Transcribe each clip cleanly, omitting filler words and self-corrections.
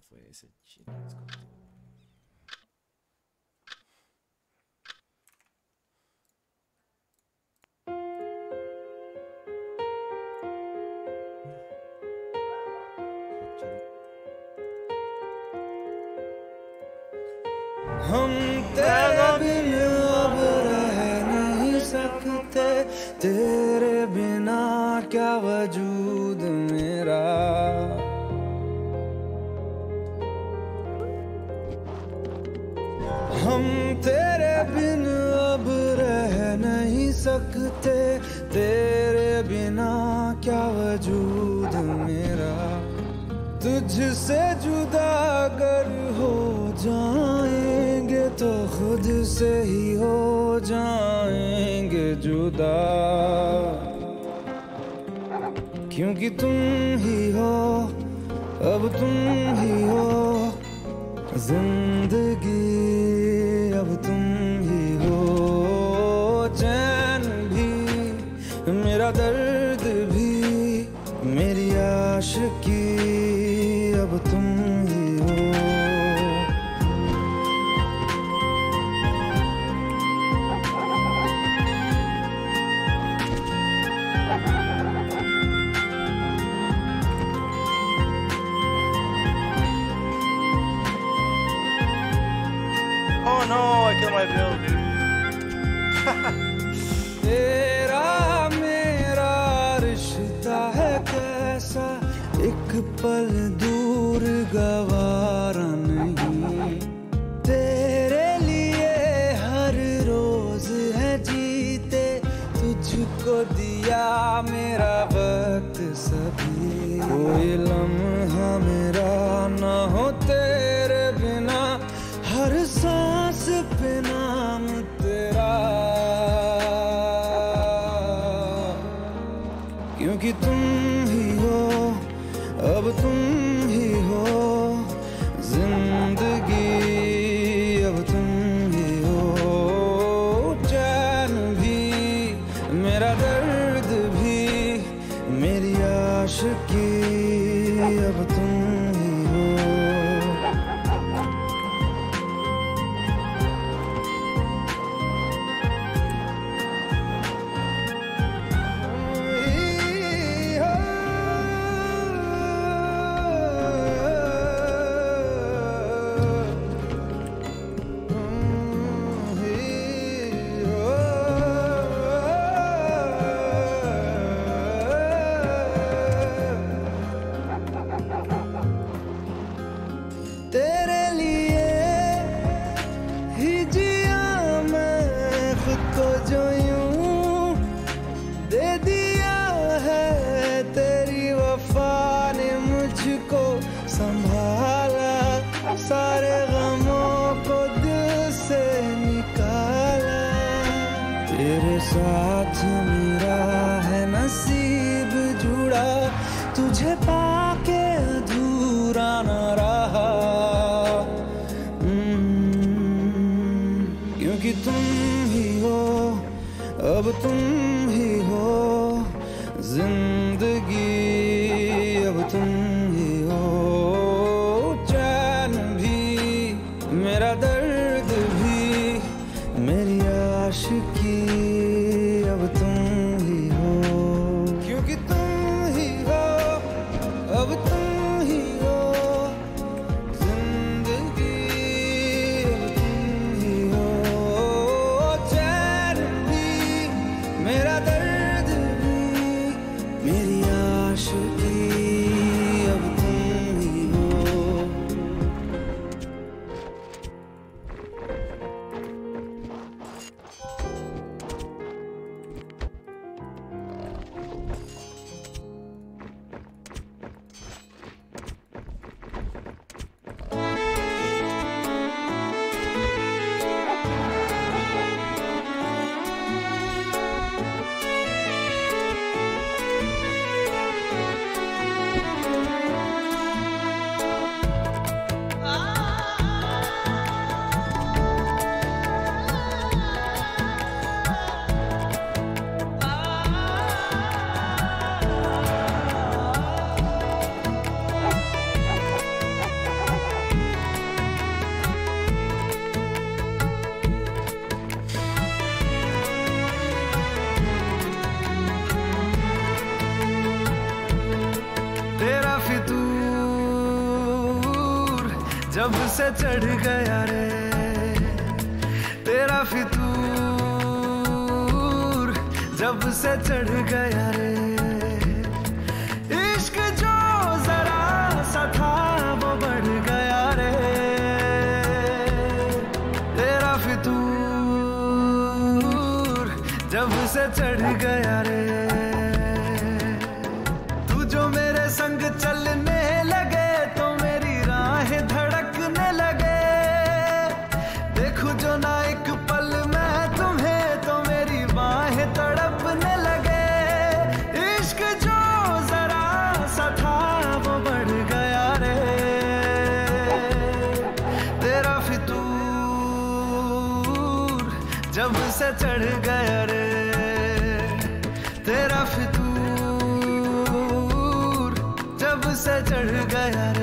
fue ese chinesco. हम तेरे बिन अब रह नहीं सकते, तेरे बिना क्या वजूद मेरा। हम तेरे बिन अब रह नहीं सकते, तेरे बिना क्या वजूद मेरा। तुझसे जुदा अगर हो जाएंगे तो खुद से ही हो जाएंगे जुदा, क्योंकि तुम ही हो, अब तुम ही हो जिंदगी, अब तुम ही हो। चैन भी, मेरा दर्द भी, मेरी आशिकी, अब तुम ही हो। Oh no, I killed my build, dude. तेरा मेरा रिश्ता है कैसा, एक पल दूर गवारा नहीं। तेरे लिए हर रोज है जीते, तुझको दिया मेरा वक्त सभी। कोई लम्हा मेरा ना हो तेरे बिना, हर सांस पे नाम तेरा, क्योंकि तुम ही हो, अब तुम ही हो जिंदगी, अब तुम ही हो। चैन भी, मेरा दर्द भी, मेरी आशिकी, अब तुम ही हो। तेरे लिए ही जिया मैं खुद को, जो यूं दे दिया है तेरी वफा ने मुझको संभाला। सारे गमों को दिल से निकाला, तेरे साथ मेरा है नसीब जुड़ा, तुझे पाके अधूरा न रहा। क्योंकि तुम ही हो, अब तुम ही हो जिंदगी, अब तुम ही हो। चैन भी, मेरा दर्द भी, मेरी आशिकी, अब तुम ही हो। क्योंकि तुम ही हो, अब तुम ही हो जिंदगी, अब तुम ही हो। चैन भी, मेरा दर्द भी, जब से चढ़ गया रे तेरा फितूर, जब से चढ़ गया रे इश्क जो जरा सा था वो बढ़ गया रे तेरा फितूर, जब से चढ़ गया रे। तू जो मेरे संग चलने लगे तो मेरी राहें धड़कने लगे, देखूं जो ना एक पल मैं तुम्हें तो मेरी बाहें तड़पने लगे। इश्क जो जरा सा था वो बढ़ गया रे तेरा फितूर, जब से चढ़ गया रे तेरा फितूर, जब से चढ़ गया रे।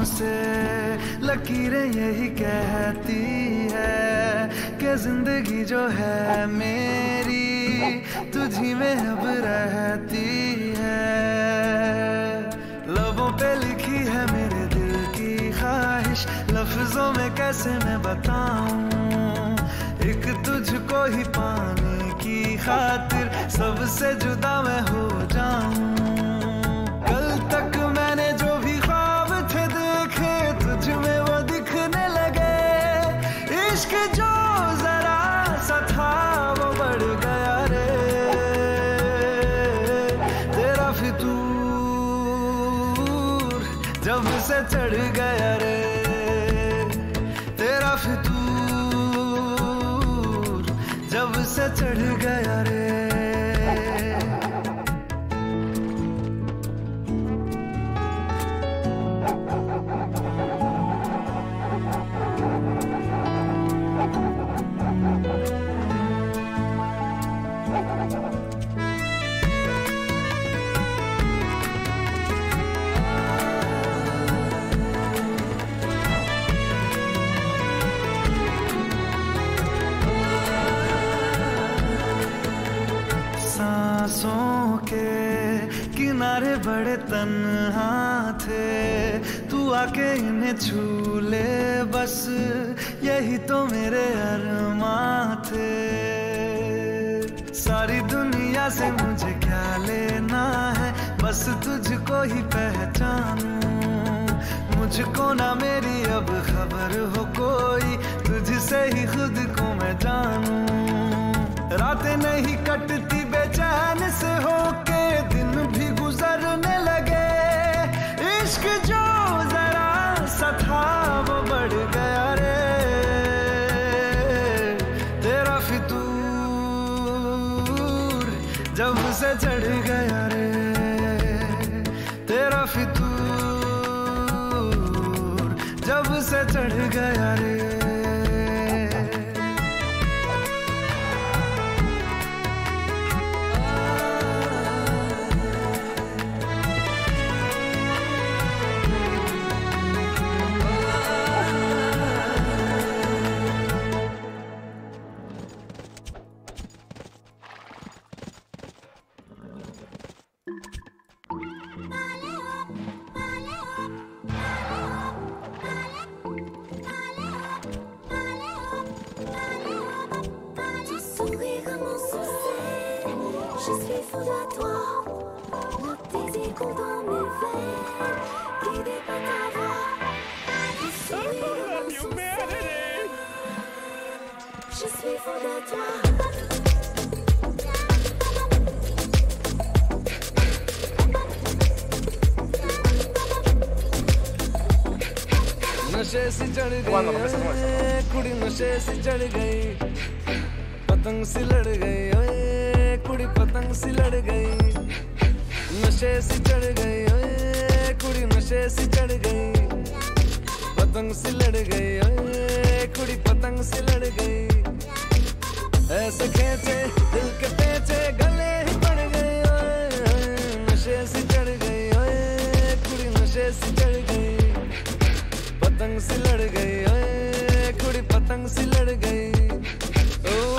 से लकीरें यही कहती है कि जिंदगी जो है मेरी तुझी में अब रहती है। लबों पे लिखी है मेरे दिल की ख्वाहिश, लफ्जों में कैसे मैं बताऊं, एक तुझको ही पाने की खातिर सबसे जुदा मैं हो जाऊं। कल तक मैंने जो भी ख्वाब थे देखे तुझ में वो दिखने लगे, इश्क जो जरा सा था वो बढ़ गया रे तेरा फितूर, जब से चढ़ गया रे तेरा फितूर, जब से चढ़ गया रे। सांसों के किनारे बड़े तन्हा थे, तू आके इन्हें छू ले बस यही तो मेरे अरमां थे। सारी दुनिया से मुझे क्या लेना है, बस तुझको ही पहचानूं, मुझको ना मेरी अब खबर हो कोई, तुझसे ही खुद को मैं जानूं। रातें नहीं कटती बेचैन से होके दिन भी गुजरने लगे, इश्क जो जरा सा था वो बढ़ गया रे तेरा फितूर, जब से चढ़ गया रे तेरा फितूर, जब से चढ़ गया रे। Je suis fou de toi, note tes échos dans mes veines, guidé par ta voix, je suis fou de toi. नशे सी चढ़ गई कुड़ी नशे सी चढ़ गई पतंग सी लड़ गई ओए कुड़ी पतंग सी लड़ गई नशे सी चढ़ गई ओए कुड़ी नशे सी चढ़ गई पतंग सी लड़ गई ओए कुड़ी पतंग सी लड़ गई ऐसे खेचे दिल के पेचे गले ही पड़ गई ओए नशे सी चढ़ गई ओए कुड़ी नशे सी चढ़ गई पतंग सी लड़ गई ओए कुड़ी पतंग सी लड़ गई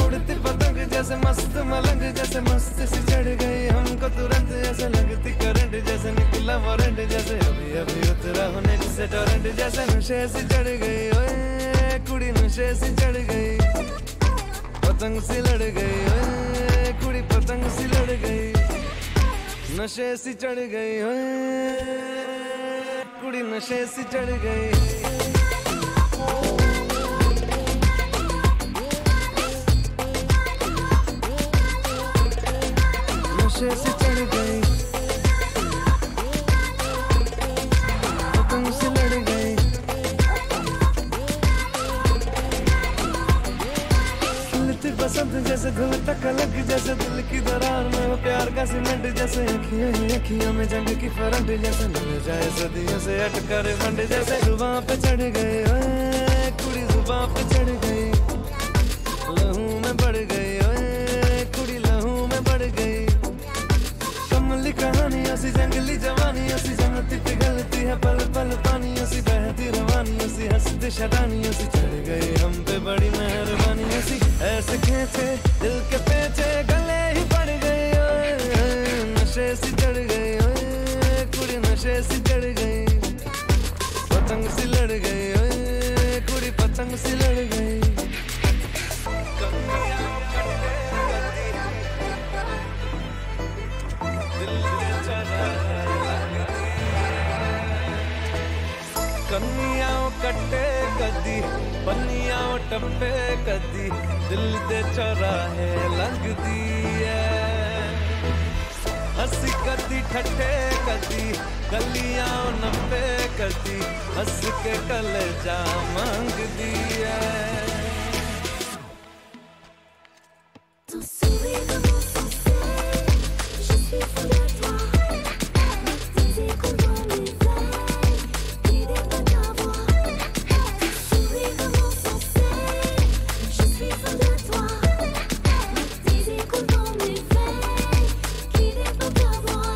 उड़ती पतंग जैसे मस्त मलंग जैसे मस्त सी चढ़ गई हमको तुरंत ऐसे लगती करंट जैसे निकला वारंट जैसे अभी अभी उतरा होने से टोरेंट जैसे नशे सी चढ़ गई ओए कुड़ी नशे सी चढ़ गई पतंग सी लड़ गई ओए कुड़ी पतंग सी लड़ गई नशे सी चढ़ गई ओए कुड़ी नशे सी चढ़ गई नशे से चढ़ गई पतंग से लड़ गई खिलती बसंत जैसे धुल तक अलग जैसे दिल की दरार में वो प्यार का सीमेंट जैसे अखियां ही अखियां में जंग की फरंट जैसे लग जाए सदियों से अटकर बंड जैसे जुबां पे चढ़ गए ओए कुड़ी जुबां पे चढ़ गई लहू में बढ़ गई ओए कुड़ी लहू में बढ़ गई कमली कहानी ऐसी जंगली जवानी ऐसी जमती पिघलती है पल पल पानी ऐसी बहती रवानी ऐसी हंसती शरानी ऐसी चढ़ गई हम पे बड़ी मेहरबानी ऐसी ऐसे खेचे दिल के पेचे गले ही पड़ गई ओए नशे सी चढ़ गई ओए कुड़ी नशे सी चढ़ गई पतंग सी लड़ गई ओए कुड़ी पतंग सी लड़ गई कन्नियाओ कट्टे कदी पन्नियाओ टप्पे कदी दिल दे चौराहे लगदी है हंसी कदी ठट्ठे कदी गलियाओ नब्बे कदी हंस के कलेजा मांगदी है Ton sourire comment français, je suis fou de toi. Tes échos dans mes veines, qui dépassent ta voix. Ton sourire comment français, je suis fou de toi. Tes échos dans mes veines, qui dépassent ta voix.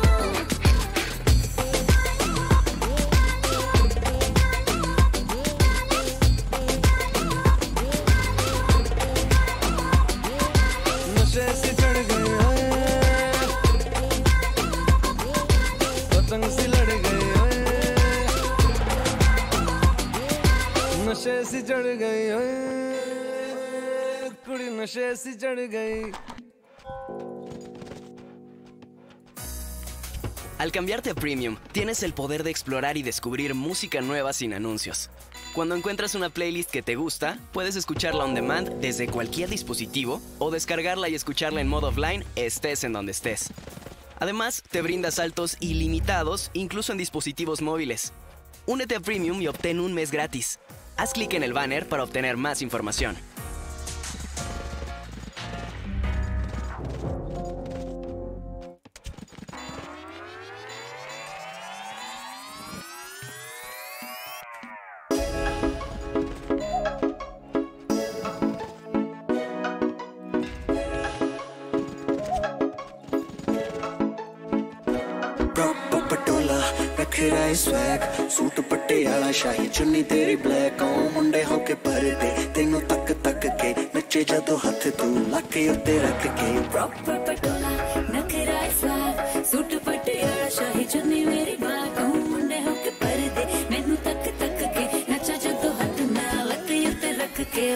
नशे से चढ़ गई ओए पतंग सी लड़ गई ओए नशे से चढ़ गई ओए कुड़ी नशे से चढ़ गई Al cambiarte a Premium, tienes el poder de explorar y descubrir música nueva sin anuncios. Cuando encuentras una playlist que te gusta, puedes escucharla on demand desde cualquier dispositivo o descargarla y escucharla en modo offline, estés en donde estés. Además, te brinda saltos ilimitados, incluso en dispositivos móviles. Únete a Premium y obtén un mes gratis. Haz clic en el banner para obtener más información. रखिरा swag suit पट्टे आला शाही चुन्नी तेरी black ओ मुंडे होके भरदे तेनू तक तक के नचे जदों हथ तू लाके उत्ते रख के प्रॉपर पटोला नखरा स्वाग सूट पटियाला शाही चुन्नी मेरी ब्लैक ओ मुंडे होके भरदे मैनू तक तक के नचा जदों हथ ना लाके उत्ते रख के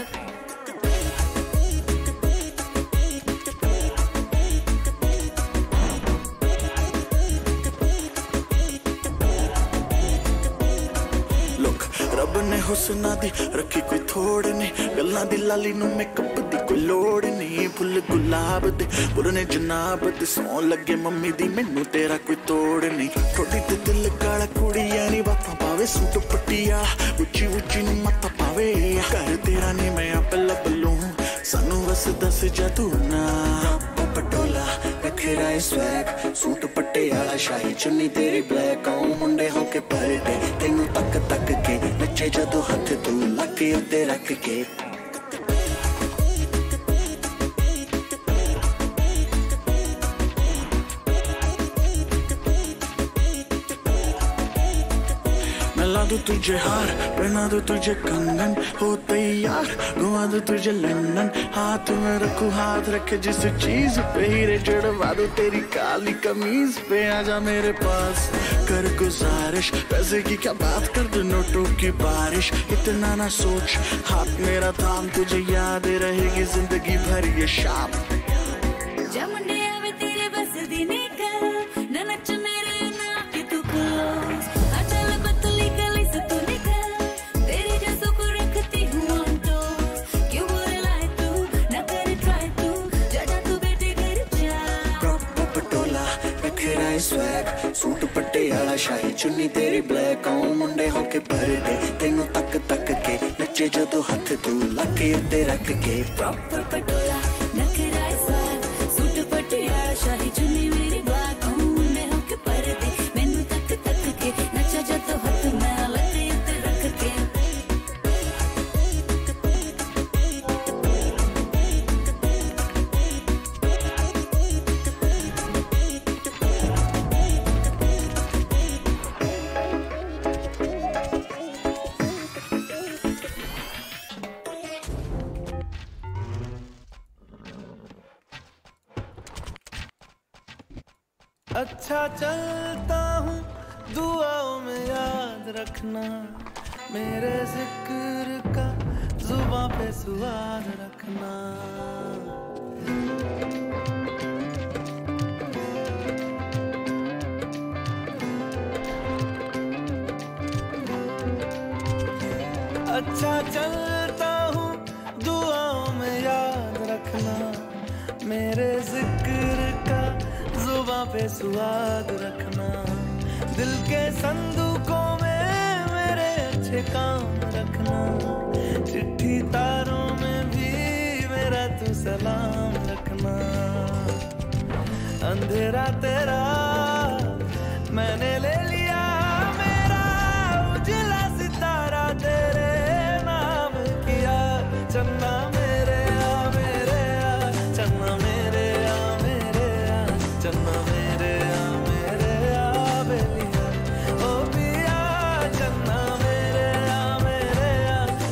रब ने हुस्ना दी रखी कोई थोड़ ने गल्लां दी लाली नू मेकअप दी कोई लोड़ नहीं फुल गुलाब दे पुरने जनाब ते सौं लगे मम्मी दी मैनू तेरा कोई तोड़ नहीं थोड़ी ते दिल काला कुड़िया नी बातां पावे सूट पट्टिया उच्ची उच्ची नी मत्ता पावे घर तेरा नी मैं आप लब लूं सानू बस दस जा तू ना पटोला रखेरा स्वैग सूट पट्टे आला शाही चुन्नी तेरी ब्लैक आऊं मुंडे होके परदे तेनू तक तक के नचे जदों हथ तू लाके उत्ते रख के ला दूं तुझे हार पहना दूं तुझे कंगन हो तैयार घुमा दूं तुझे लंदन हाथ में रखूं हाथ रखे जिस चीज पे हीरे जड़वा दूं तेरी काली कमीज पे आजा मेरे पास कर गुजारिश पैसे की क्या बात कर दो नोटों की बारिश इतना ना सोच हाथ मेरा थाम तुझे याद रहेगी जिंदगी भर ये शाम जमुंडे आवे तेरे बस दी निकल ना नच मेरे ना कि तू क्लोज अचल पतली गली से तू निकल तेरी जैसों को रखती हूँ ऑन टोस क्यों बोले लाए तू ना करे ट्राई तू जा तू बेटे घर जा पटोला रखेरा स्वैग सूट पट्टे आला शाही चुन्नी तेरी ब्लैक आऊं मुंडे होके परदे तेनू तक तक के नचे जदों हथ तू लाके उत्ते रख के प्रॉपर पटोला नखरा स्वैग सूट पटियाला शाही चुन्नी मेरी ब्लैक आऊं मुंडे होके परदे मैनू तक तक के नचा जदों हथ मैं लाके उत्ते रख के अच्छा चलता हूँ दुआओं में याद रखना मेरे जिक्र का जुबां पे सुआद रखना अच्छा चलता हूँ दुआओं में याद रखना मेरे जिक्र का जुबां पे सुआद रखना दिल के संदूकों में मेरे अच्छे काम रखना चिट्ठी तारों में भी मेरा तू सलाम रखना अंधेरा तेरा मैंने ले लिया मेरा उजला सितारा तेरे नाम किया चन्ना मेरे आ चन्ना मेरे आ चन्ना मेरे आ बेलिया ओ पिया चन्ना मेरे आ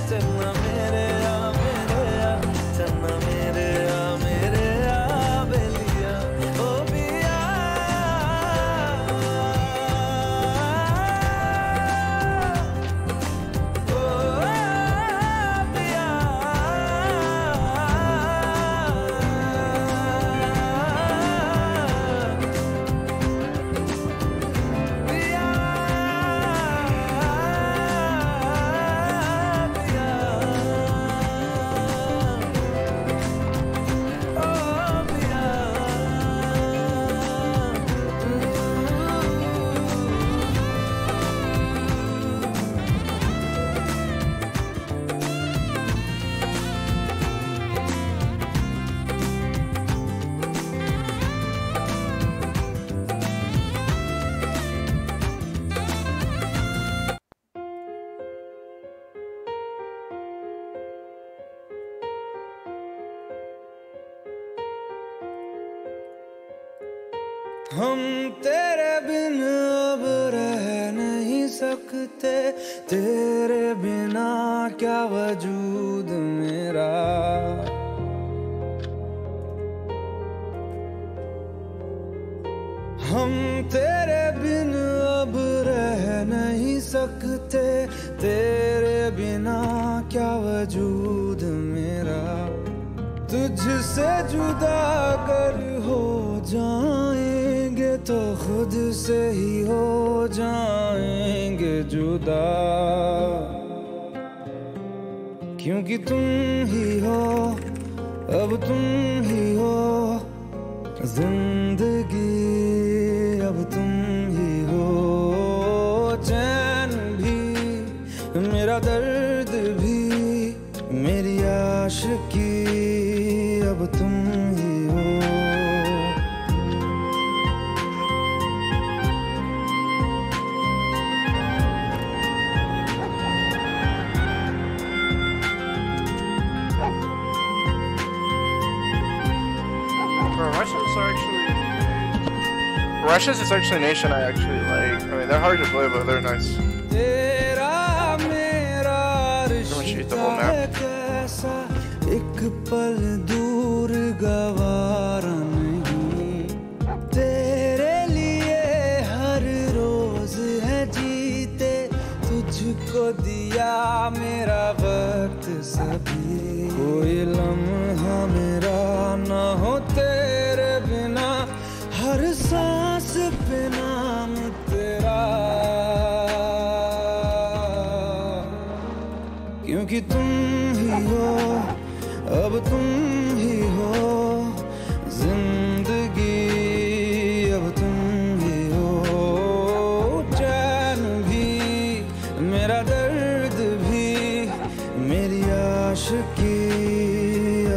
चन्ना मेरे आ चन्ना मेरे आ बेलिया ओ पिया हम तेरे बिन अब रह नहीं सकते तेरे बिना क्या वजूद मेरा हम तेरे बिन अब रह नहीं सकते तेरे बिना क्या वजूद मेरा तुझसे जुदा अगर हो जाएंगे तो खुद से ही हो जाएंगे जुदा क्योंकि तुम ही हो अब तुम ही हो जिंदगी, अब तुम ही हो चैन भी, मेरा दर्द भी, मेरी आशिकी, अब तुम ही हो। Russians is actually a nation I actually like. I mean, they're hard to play, but they're nice. तेरा मेरा Cheat the रिश्ता whole map. है कैसा, एक पल दूर गवारा नहीं, तेरे लिए हर रोज है जीते, तुझको दिया मेरा वक्त सभी, कोई लम्हा मेरा ना हो तेरे बिना, हर सांस पे नाम तेरा, क्योंकि तुम ही हो, अब तुम ही हो जिंदगी, अब तुम ही हो चैन भी, मेरा दर्द भी, मेरी आशिकी,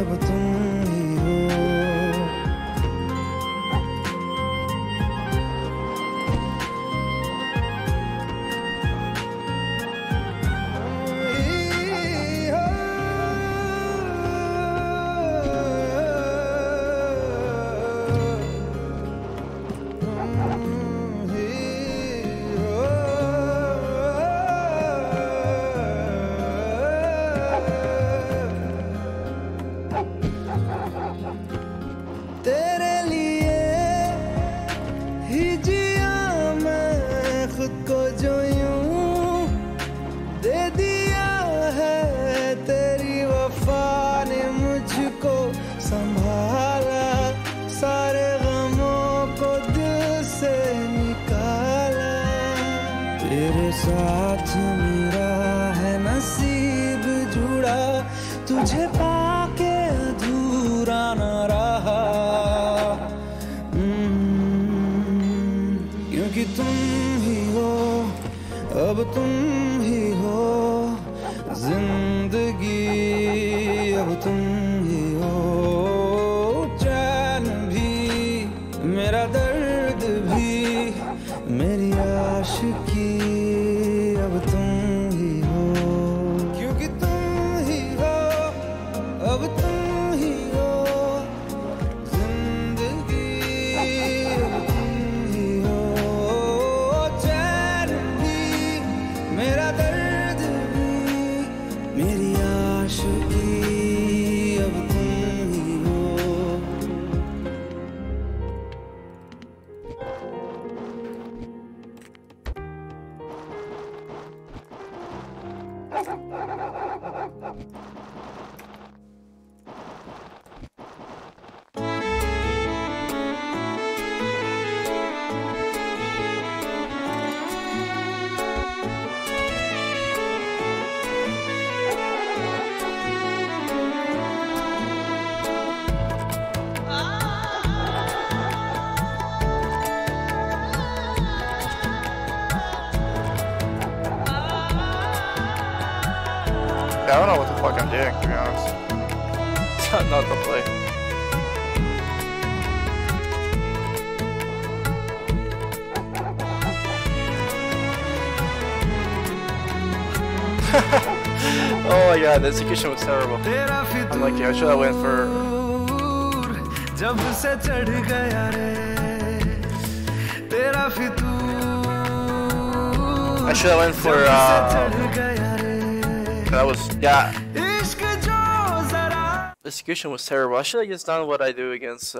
अब तुम ही हो। तेरे लिए ही जिया मैं खुद को जो यूं दे दिया है, तेरी वफा ने मुझको संभाला, सारे गमों को दिल से निकाला, तेरे साथ मेरा है नसीब जुड़ा, तुझे पाके अधूरा न रहा, क्योंकि तुम ही हो, अब तुम ही हो जिंदगी, अब तुम ही हो चैन भी, मेरा दर्द भी, मेरी आशिकी, अब तुम ही हो, क्योंकि तुम ही हो, अब तुम ही हो जिंदगी, अब तुम ही हो चैन भी, मेरा दर्द भी, मेरी आशिकी, अब तुम ही हो। Yeah, I don't know what the fuck I'm doing, to be honest. It's not the play. Oh my god, the execution was terrible. I'm like, yeah, I should have went for... जब से चढ़ गया रे तेरा फितूर, I should have went for, that was, yeah. इश्क जो जरा The execution was terrible. I should have just done what I do against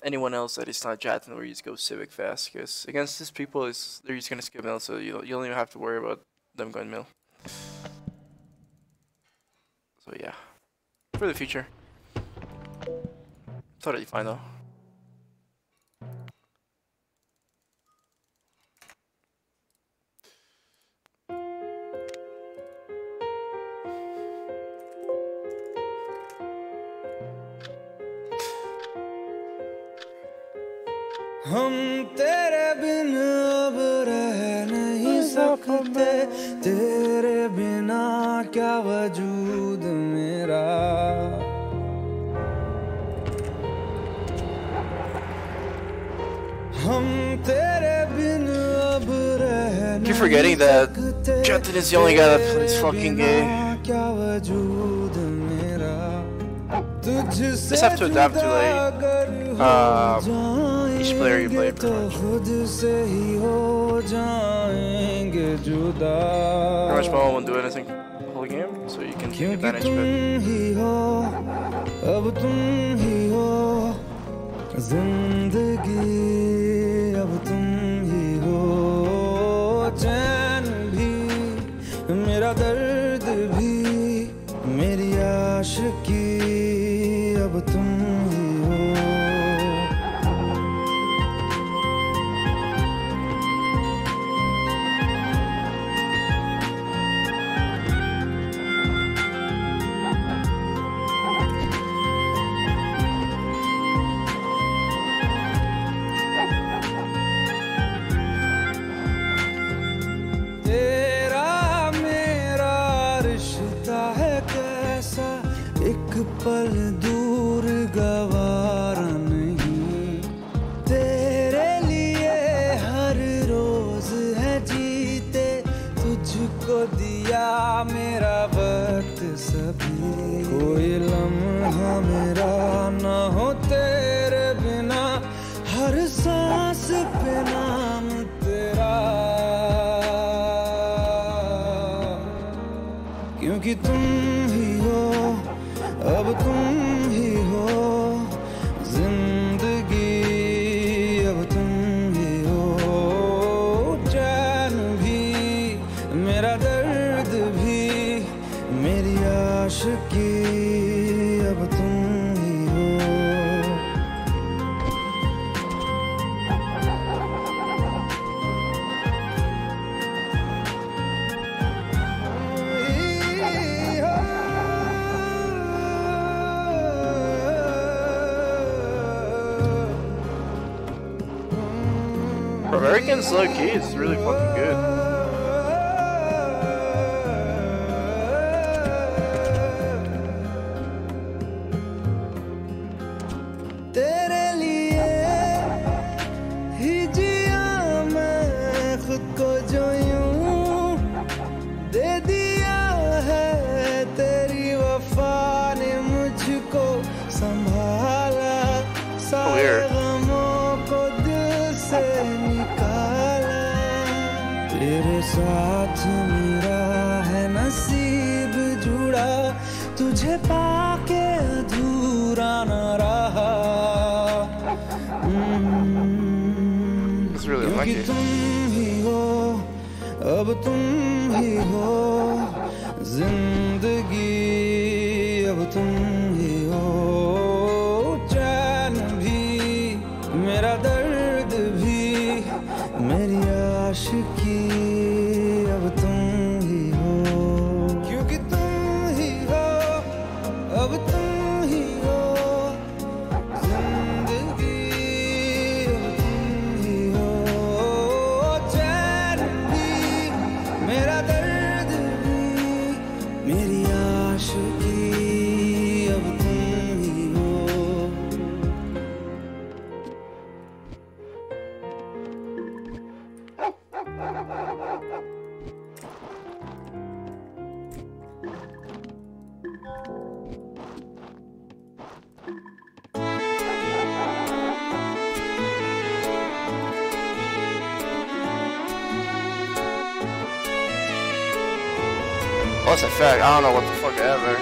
anyone else that is not Jatin, where you just go civic fast. Because against these people, they're just gonna skip mill, so you don't even have to worry about them going mill. So yeah, for the future, totally fine though. हम तेरे बिन अब रह नहीं सकते, तेरे बिना क्या वजूद मेरा। हम तेरे बिन अब रह Keep forgetting that Jathin is the only guy that plays fucking gay. क्या वजूद मेरा। Just have to adapt to each player you play pretty much. खुद से ही हो जाएंगे जुदा। Pretty much Momo won't do anything the whole game, so you can take advantage of it. ही हो, अब तुम ही हो जिंदगी, अब तुम ही हो चैन भी, मेरा दर्द भी, मेरी आशिकी, अब तुम ही हो। पल दूर गवारा नहीं, तेरे लिए हर रोज है जीते, तुझको दिया मेरा वक्त सभी, कोई लम्हा मेरा ना हो तेरे बिना, हर सांस पे नाम तेरा, क्योंकि तुम ही हो, अब तुम ही हो जिंदगी, अब तुम ही हो चैन भी, मेरा दर्द भी, मेरी आशिकी, अब तुम ही हो। American's low key is really fucking good. तेरे लिए ही जिया मैं खुद को जो यूं दे दिया है, तेरी वफा ने मुझको संभाला, सारे गमों को दिल से निकाला, तेरे साथ मेरा है नसीब जुड़ा, तुझे पाके अधूरा न रहा। क्योंकि तुम ही हो, अब तुम ही हो जिंदगी, अब तुम ही हो चैन भी, मेरा दर्द भी, मेरी आशिकी, अब तुम ही हो, क्योंकि तुम ही हो, अब तुम ही हो जिंदगी, अब तुम ही हो चैन भी, मेरा दर्द भी, मेरी आशिकी, अब तुम ही हो। What's a fact? I don't know what the fuck ever.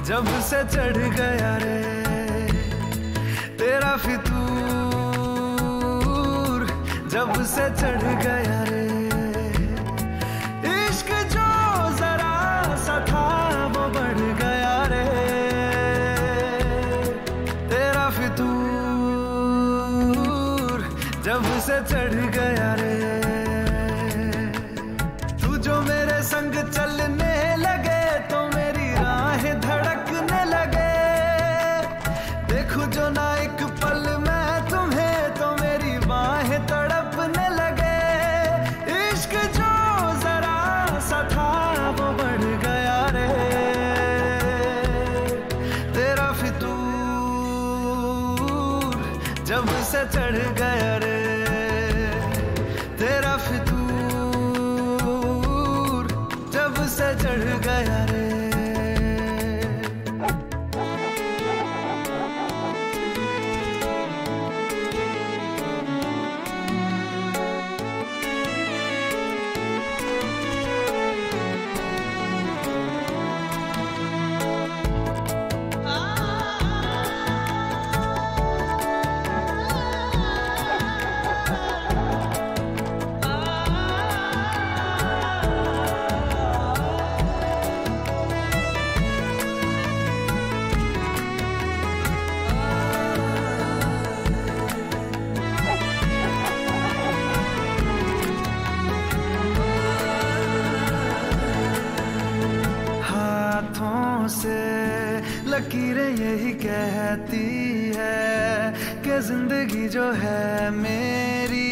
जब से चढ़ गया रे, तेरा फितूर जब से चढ़ गया रे, इश्क जो जरा सा था वो बढ़ गया रे, तेरा फितूर जब से चढ़ गया रे। तू जो मेरे संग चलने लगे तो मेरी राहें धड़कने लगे, देखूं जो ना एक पल मैं तुम्हें तो मेरी बाहें तड़पने लगे, इश्क जो जरा सा था वो बढ़ गया रे, तेरा फितूर जब से चढ़ गया रे, तेरा फितूर जब से चढ़ गया रे। लकीरें यही कहती है कि जिंदगी जो है मेरी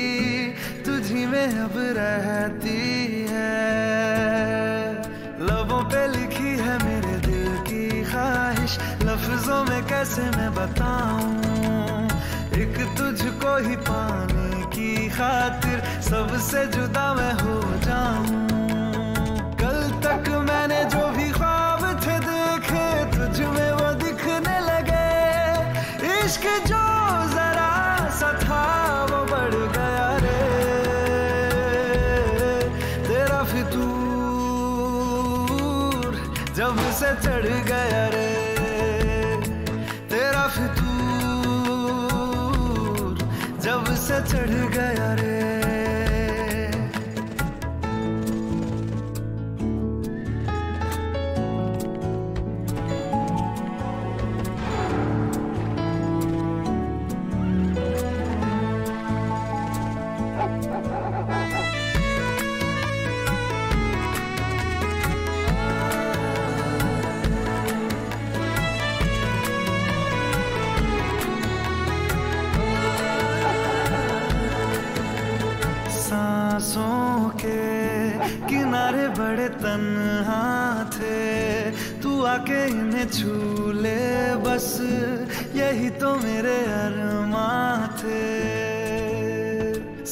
तुझी में अब रहती है, लबों पे लिखी है मेरे दिल की ख्वाहिश, लफ्जों में कैसे मैं बताऊं, एक तुझको ही पाने की खातिर सबसे जुदा मैं हो जाऊं। कल तक मैंने जो भी ख्वाब थे देखे तुझ में वो दिखने लगे, इश्क जो जरा सा था वो बढ़ गया रे, तेरा फितूर जब से चढ़ गया रे, तेरा फितूर जब से चढ़ गया रे। सांसों के किनारे बड़े तन्हा थे, तू आके इन्हें छू ले बस यही तो मेरे अरमां थे।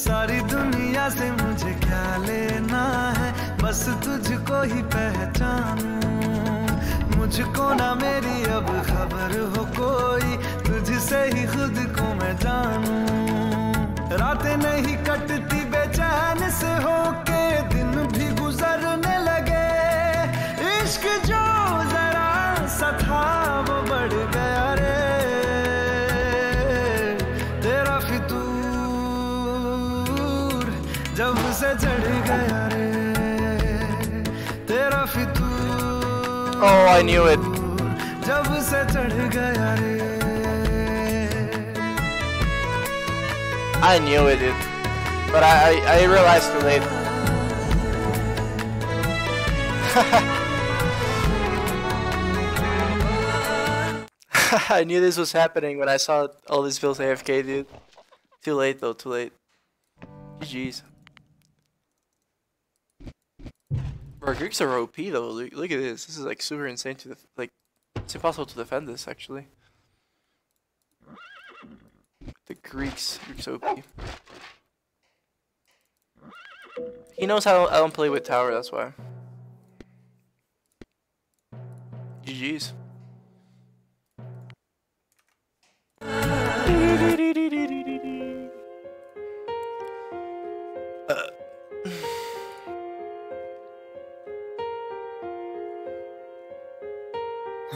सारी दुनिया से मुझे क्या लेना है, बस तुझको ही पहचानूं, मुझको ना मेरी अब खबर हो कोई, तुझसे ही खुद को मैं जानूं। रातें नहीं कटती बेचैन से होके दिन भी गुजरने लगे, इश्क जो जरा सा था वो बढ़ गया रे, तेरा फितूर जब से चढ़ गया रे, तेरा फितूर Oh, I knew it. जब से चढ़ गया रे। I knew it, dude. But I realized too late. I knew this was happening when I saw all these bills AFK, dude. Too late though, too late. GG's. Bro, Greeks are OP though. Look at this. This is like super insane to like. It's impossible to defend this actually. The Greeks OP. He knows how I don't play with tower. That's why. GG's.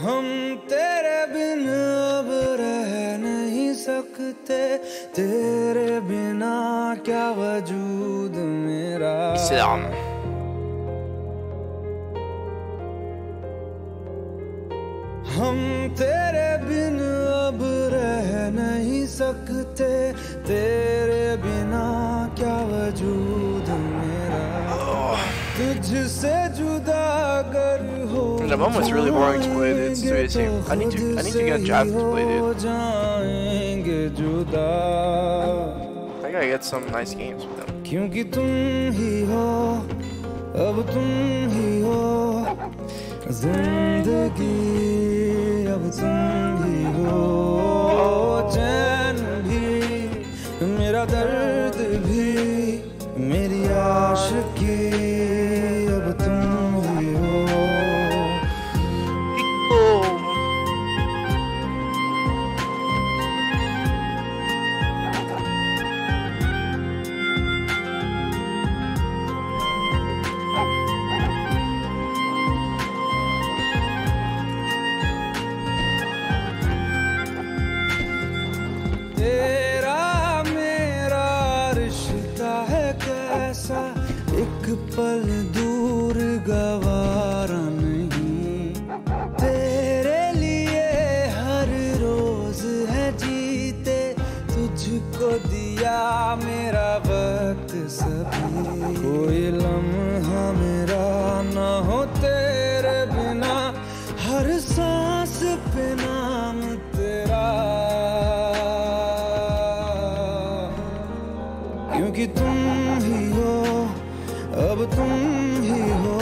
हम तेरे बिन अब रह नहीं सकते। सकते, तेरे बिना क्या वजूद मेरा। Sit down. हम तेरे बिन अब रह नहीं सकते, तेरे बिना क्या वजूद मेरा। तुझसे जुदा अगर हो The moment was really boring to play this. So it's I need to get Jath to play it. जाएंगे जुदा, I gotta get some nice games with them. क्योंकि तुम ही हो, अब तुम ही हो जिंदगी, अब तुम ही हो चैन भी, मेरा दर्द भी, मेरी आशिकी, अब तुम ही हो। तेरा मेरा रिश्ता है कैसा, एक पल दूर गवारा नहीं। तेरे लिए हर रोज है जीते, तुझको दिया मेरा वक्त सभी। कोई लम्हा मेरा ना हो तेरे बिना, हर सांस पे नाम तेरा, क्योंकि तुम ही हो, अब तुम ही हो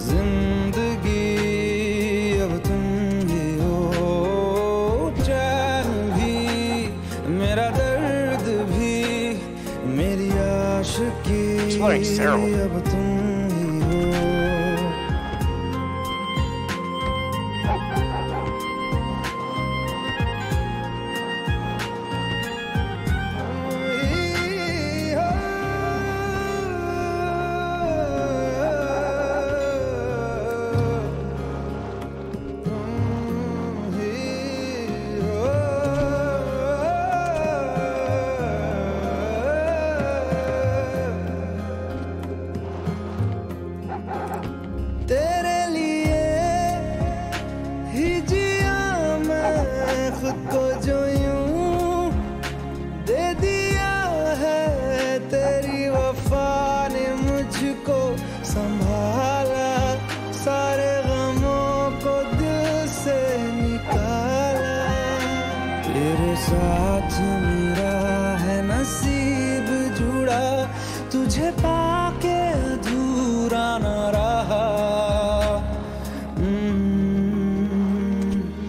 जिंदगी, अब तुम ही हो चैन भी, मेरा दर्द भी, मेरी आशिकी, playing's terrible. अब तुम ही हो। तेरे लिए ही जिया मैं खुद को, जो यूं दे दिया है, तेरी वफा ने मुझको संभाला, सारे गमों को दिल से निकाला। तेरे साथ मेरा है नसीब जुड़ा, तुझे पाके अधूरा न रहा।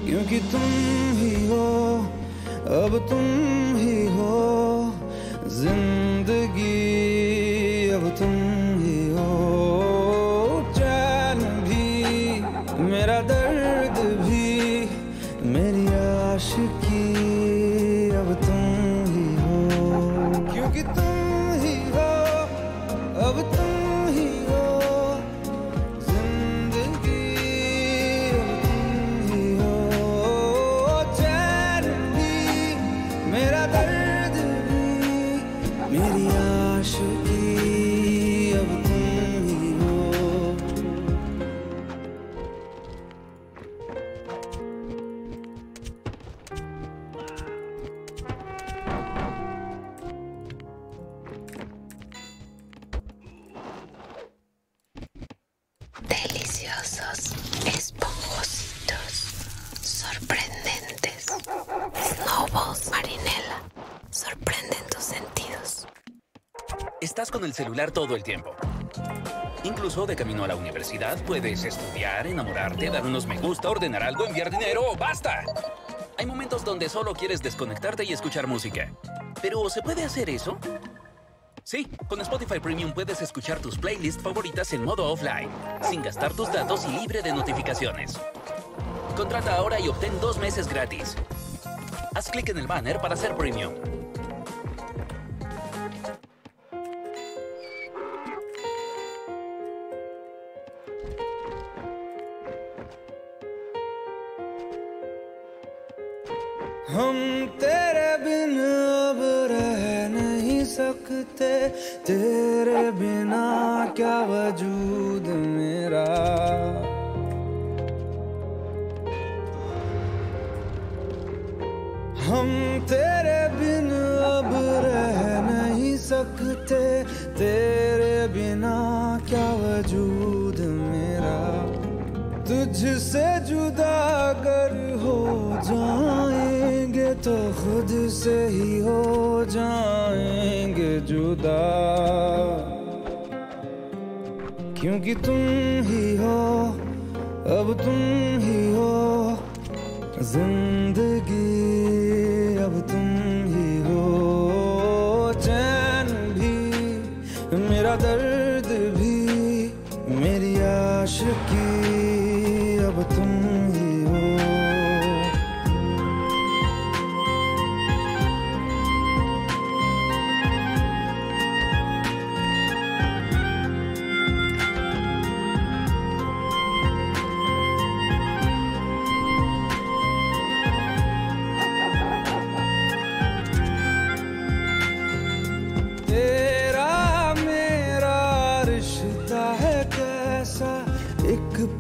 क्योंकि तुम ही हो, अब तुम ही हो जिंदगी, अब तुम ही हो चैन भी, मेरा दर्द भी, मेरी आशिकी, अब तुम ही हो। क्योंकि तुम ही हो, अब तुम ही हो जिंदगी, अब तुम ही हो चैन भी, मेरा दर्द भी, मेरी आशिकी, अब तुम ही हो। Deliciosos, esponjositos, sorprendentes. Snowballs, Marinela, sorprenden tus sentidos. Estás con el celular todo el tiempo. Incluso de camino a la universidad puedes estudiar, enamorarte, dar unos me gusta, ordenar algo, enviar dinero. ¡Basta! Hay momentos donde solo quieres desconectarte y escuchar música. ¿Pero se puede hacer eso? Sí, con Spotify Premium puedes escuchar tus playlists favoritas en modo offline, sin gastar tus datos y libre de notificaciones. Contrata ahora y obtén 2 meses gratis. Haz clic en el banner para ser Premium. हम तेरे बिन सकते, तेरे बिना क्या वजूद मेरा। हम तेरे बिन अब रह नहीं सकते, तेरे बिना क्या वजूद मेरा। तुझसे जुदा अगर हो जाएंगे तो खुद से ही हो जाएंगे जुदा, क्योंकि तुम ही हो, अब तुम ही हो जिंदगी, अब तुम ही हो चैन भी, मेरा दर्द भी, मेरी आशिकी, अब तुम ही हो।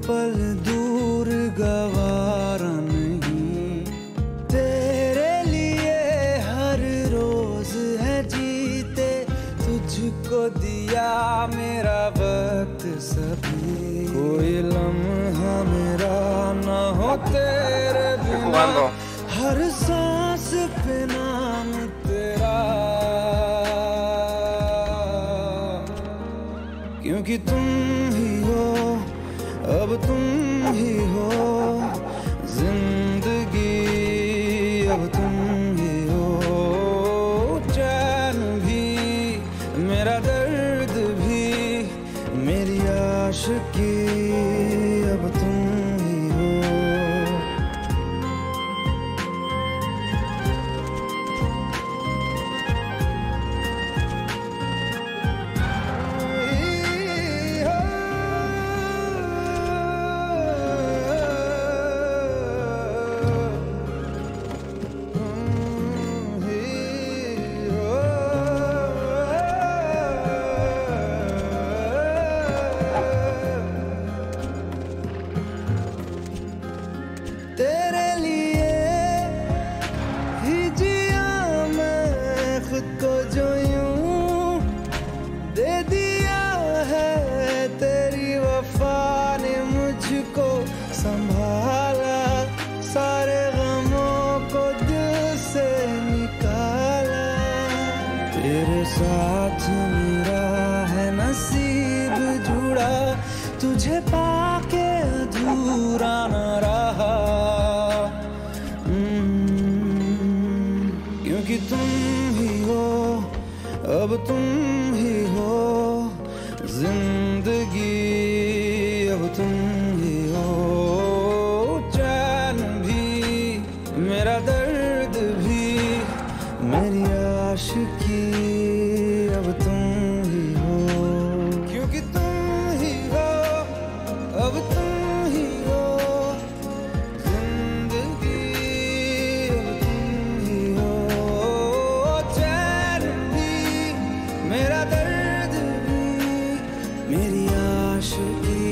पल दूर गवारा नहीं, तेरे लिए हर रोज है जीते, तुझको दिया मेरा वक्त सभी, कोई लम्हा मेरा ना हो तेरे बिना, हर सांस पे नाम तेरा, क्योंकि तुम ही हो, अब तुम ही हो जिंदगी, अब तुम ही हो चैन भी, मेरा दर्द भी, मेरी आशिकी, अब तुम ही हो। तेरे लिए ही जिया मैं खुद को, जो यूं दे दिया है तेरी वफा ने मुझको संभाला, सारे गमों को दिल से निकाला, तेरे साथ मेरा है नसीब जुड़ा, तुझे पाके अधूरा न रहा, क्योंकि तुम ही हो, अब तुम ही हो जिंदगी, अब तुम ही हो चैन भी, मेरा दर्द भी, मेरी आशिकी, अब तुम ही हो, क्योंकि तुम ही हो, अब तुम ही हो जिंदगी, अब तुम ही हो चैन भी, मेरा दर्द भी, मेरी आशिकी,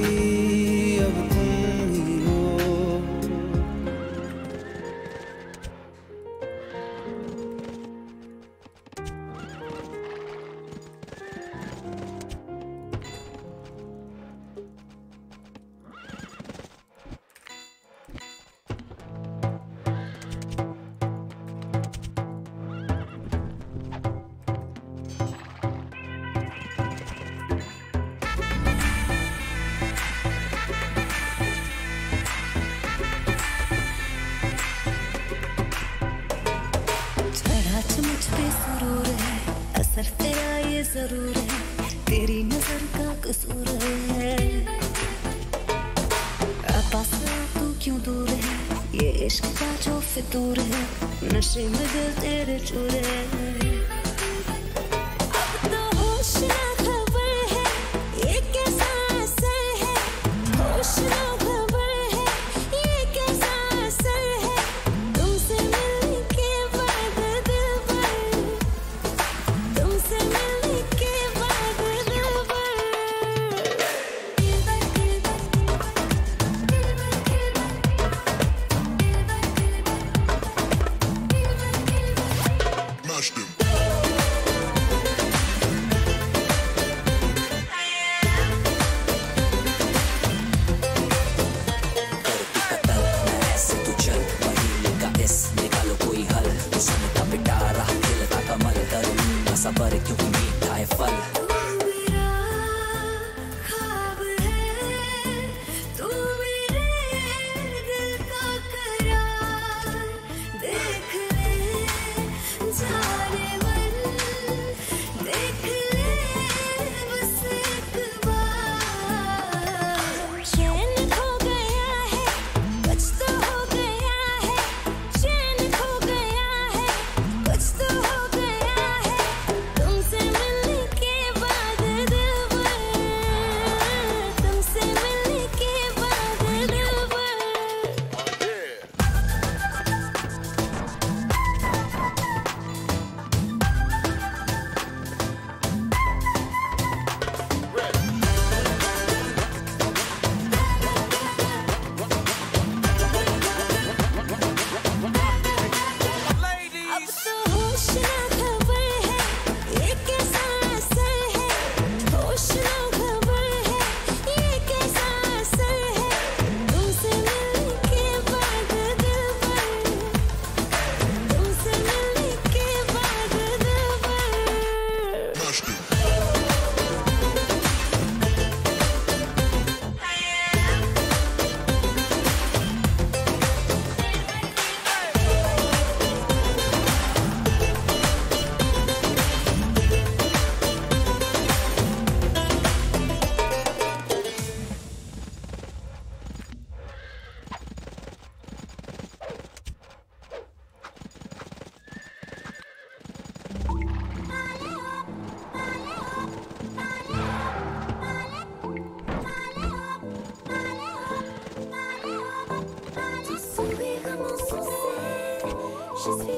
अब तुम ही हो। मुझ पे सुरूर है, असर तेरा ये जरूर है, तेरी नजर का कसूर है, पास तू क्यों दूर है, ये इश्क का जो फितूर है, नशे में दिल तेरे चूर है, अब तो होश ना खबर है, ये कैसा असर है, होश ना खबर है, ये कैसा असर है, तुमसे मिलने के बाद दिल भर, तुमसे मिलने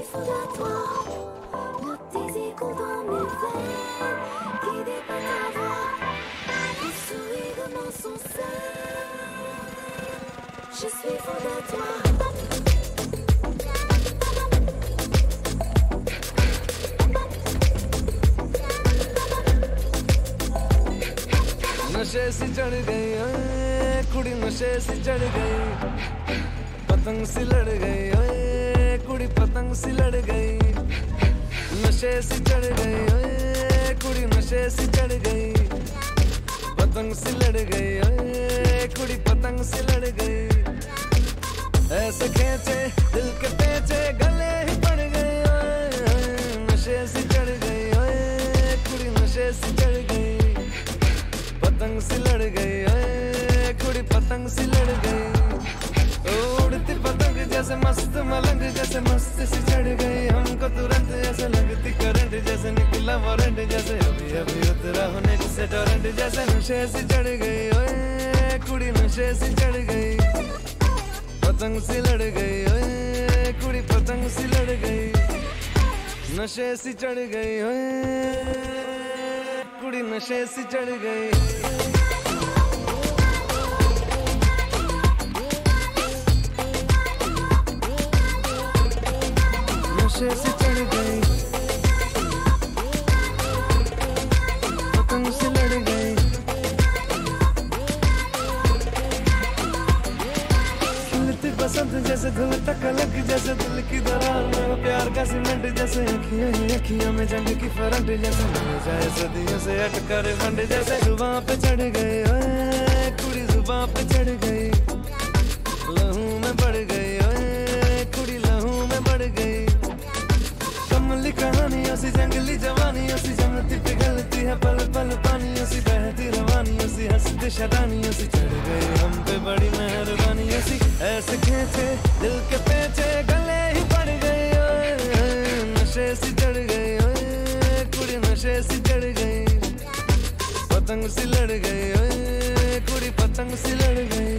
suis fou de toi. Le désir coule dans mes veines, guidé par ta voix. Le sourire de mon sourcil. Je suis fou de toi. नशे सी चढ़ गई ओए कुड़ी, नशे सी चढ़ गई, पतंग सी लड़ गई ओए कुड़ी, पतंग सी लड़ गई। नशे सी चढ़ गई ओए कुड़ी, नशे सी चढ़ गई, पतंग सी लड़ गई ओए कुड़ी, पतंग सी लड़ गई। ऐसे खींचे दिल के पेचे गले ही पड़ गए ओए, नशे सी चढ़ गई ओए कुड़ी, नशे सी चढ़ गई, पतंग सी लड़ गई ओए कुड़ी, पतंग सी लड़ गई। उड़ती पतंग जैसे मस्त मलंग, जैसे मस्त सी चढ़ गई हमको तुरंत, जैसे लगती करंट, जैसे निकला वारंट, जैसे अभी अभी उतरा होने से टोरेंट, जैसे नशे सी चढ़ गई ओए कुड़ी, नशे सी चढ़ गई, पतंग सी लड़ गई ओए कुड़ी, पतंग सी लड़ गई। नशे सी चढ़ गई ओए कुड़ी, नशे सी चढ़ गई। नशे सी चढ़ गई, पतंग सी लड़ गई। खिलती बसंत जैसे धुल तक अलग, जैसे दिल की दरार में वो प्यार का सीमेंट, जैसे अखियां ही अखियां में जंग की फरंट, जैसे मिल जाए सदियों से अटकर बंड, जैसे जुबां पे चढ़ गई ओए कुड़ी, जुबां पे चढ़ गई, लहू में बढ़ गई ओए कुड़ी, लहू में बढ़ गई। कमली कहानियों सी जंगली जवानियों सी, जमती पिघलती है पल पल पानियों सी, बहती रवानियों सी, हंसती शरानियों सी, चढ़ गई हम पे बड़ी मेहरबानियों सी। ऐसे खींचे दिल के पेचे गले ही पड़ गई ओए, नशे सी चढ़ गई ओए कुड़ी, नशे सी चढ़ गई, पतंग सी लड़ गई ओए कुड़ी, पतंग सी लड़ गई।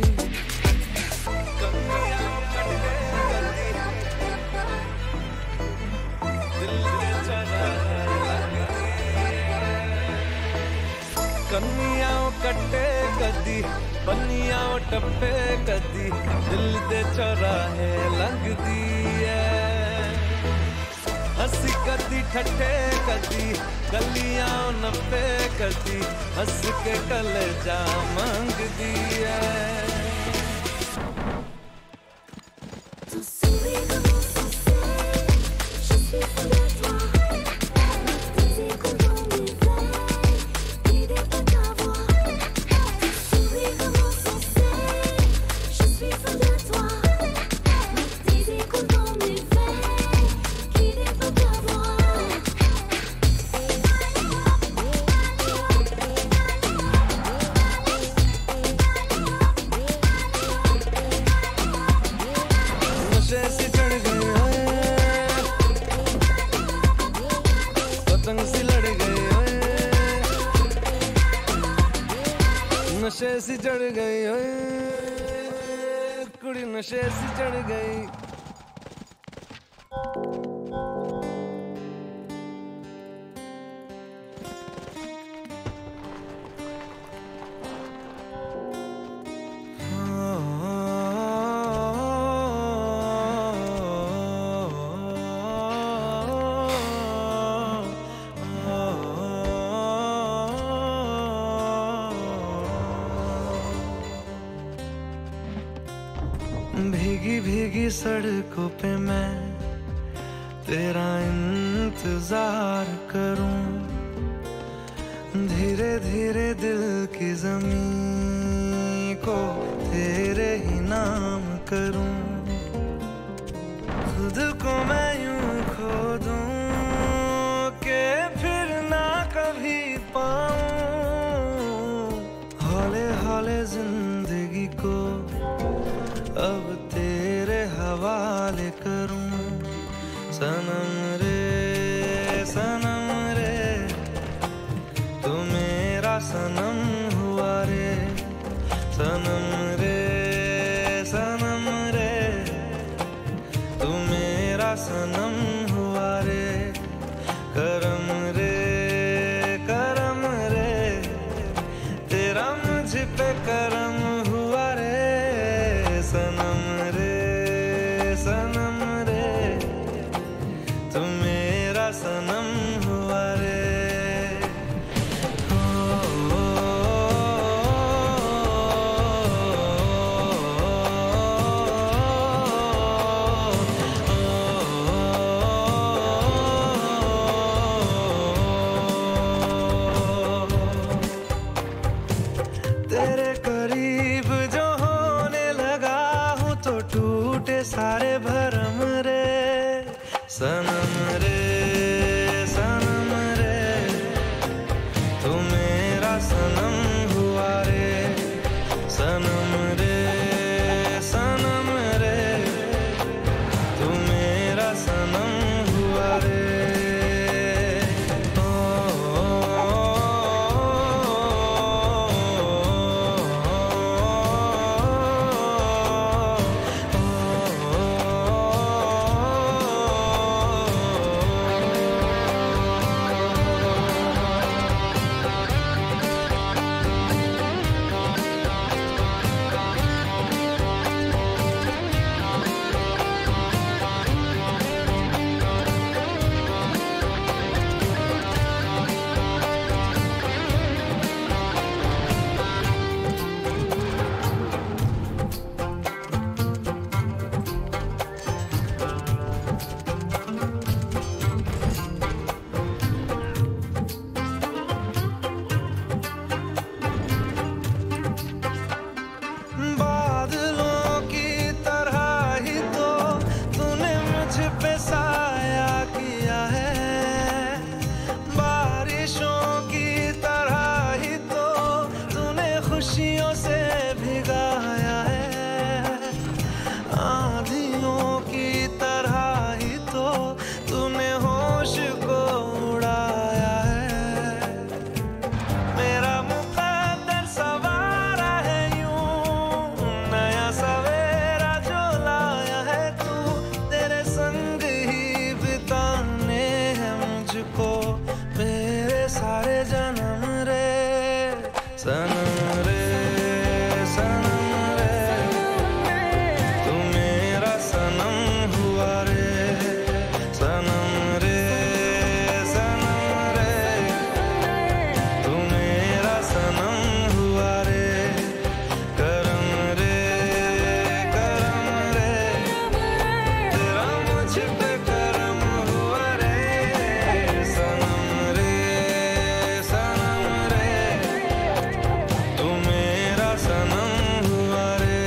कन्नियाओ कट्टे कदी, बन्नियाओ टप्पे कदी, दिल दे चौराहे लंघदी है। हंसी कदी ठट्ठे कदी, गलियां नप्पे कदी, हंस के कलेजा मांगदी है। Ton sourire de mon sourcil, je suis fou de toi. Le désir coule dans mes veines, guidé par ta voix. Ton sourire de mon sourcil, je suis fou de toi. Le désir coule dans mes veines, guidé par ta voix. नशे सी चढ़ गई ओए, पतंग सी लड़ गई ओए, नशे सी चढ़ गई ओए कुड़ी, नशे सी चढ़ गई। भीगी भीगी सड़कों पे मैं तेरा इंतजार करूं, धीरे धीरे दिल की जमीन को तेरे ही नाम करूं। खुद को मैं यूं खो दूं कि फिर ना कभी पाऊं, हौले हौले जिंदगी को अब तेरे हवाले करूं। सनम रे तू मेरा सनम हुआ रे, सनम रे तू मेरा सनम तेरा मुझ पे करम हुआ रे सनम रे सनम रे, तू मेरा सनम हुआ रे। तेरे करीब जो होने लगा हूँ तो टूटे सारे भरम रे सनम रे सनम रे, तू मेरा सनम हुआ रे सनम रे सनम रे, तू मेरा सनम हुआ रे। बादलों की तरह ही तो तूने मुझ पे साया किया है, बारिशों की तरह ही तो तूने खुशियों से भिगाया है, आंधियों की तरह ही तो तूने होश को उड़ाया है। मेरा मुकद्दर सवारा है यूं, नया सवेरा जो लाया है तू, तेरे संग ही बिताने हैं मुझको मेरे सारे जन्म रे सनम रे सनम रे, तू मेरा सनम हुआ रे सनम रे सनम रे, तू मेरा सनम हुआ रे करम रे तेरा मुझ पे करम हुआ रे सनम रे तू मेरा सनम हुआ रे।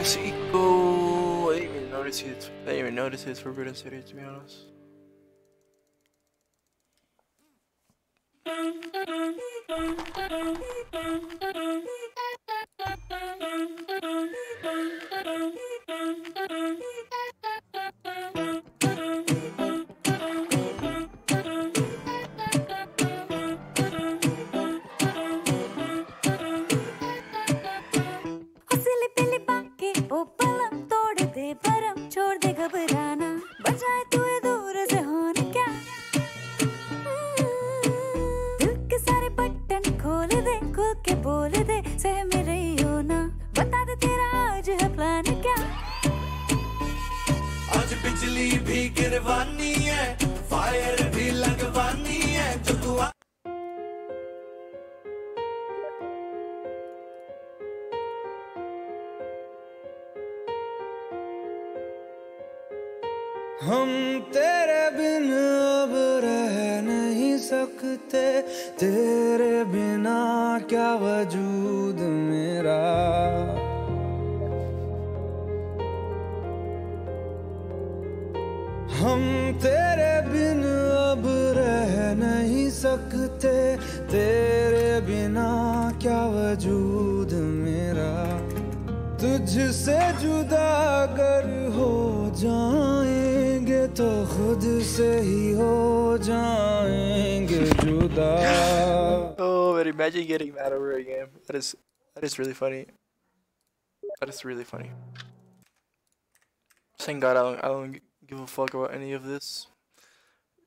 Mexico. I didn't even notice it. I didn't even notice it's Forbidden City, to be honest. हौसले पे लिपा के ओ पलम तोड़ दे भरम छोड़ दे घबराना बजाए तू दूर से होने क्या दिल के सारे बटन खोल दे खुल के बोल दे सह में रही हो ना बता दे तेरा आज है प्लान क्या। आज बिजली भी गिरवानी है फायर भी लगवानी है जो तू हम तेरे बिन अब रह नहीं सकते, तेरे बिना क्या वजूद मेरा। हम तेरे बिन अब रह नहीं सकते, तेरे बिना क्या वजूद मेरा। तुझसे जुदा अगर हो जाएंगे तो खुद से ही हो जाएंगे जुदा। Oh, but imagine getting mad over a game. That is really funny. That is really funny. Thank God I don't give a fuck about any of this.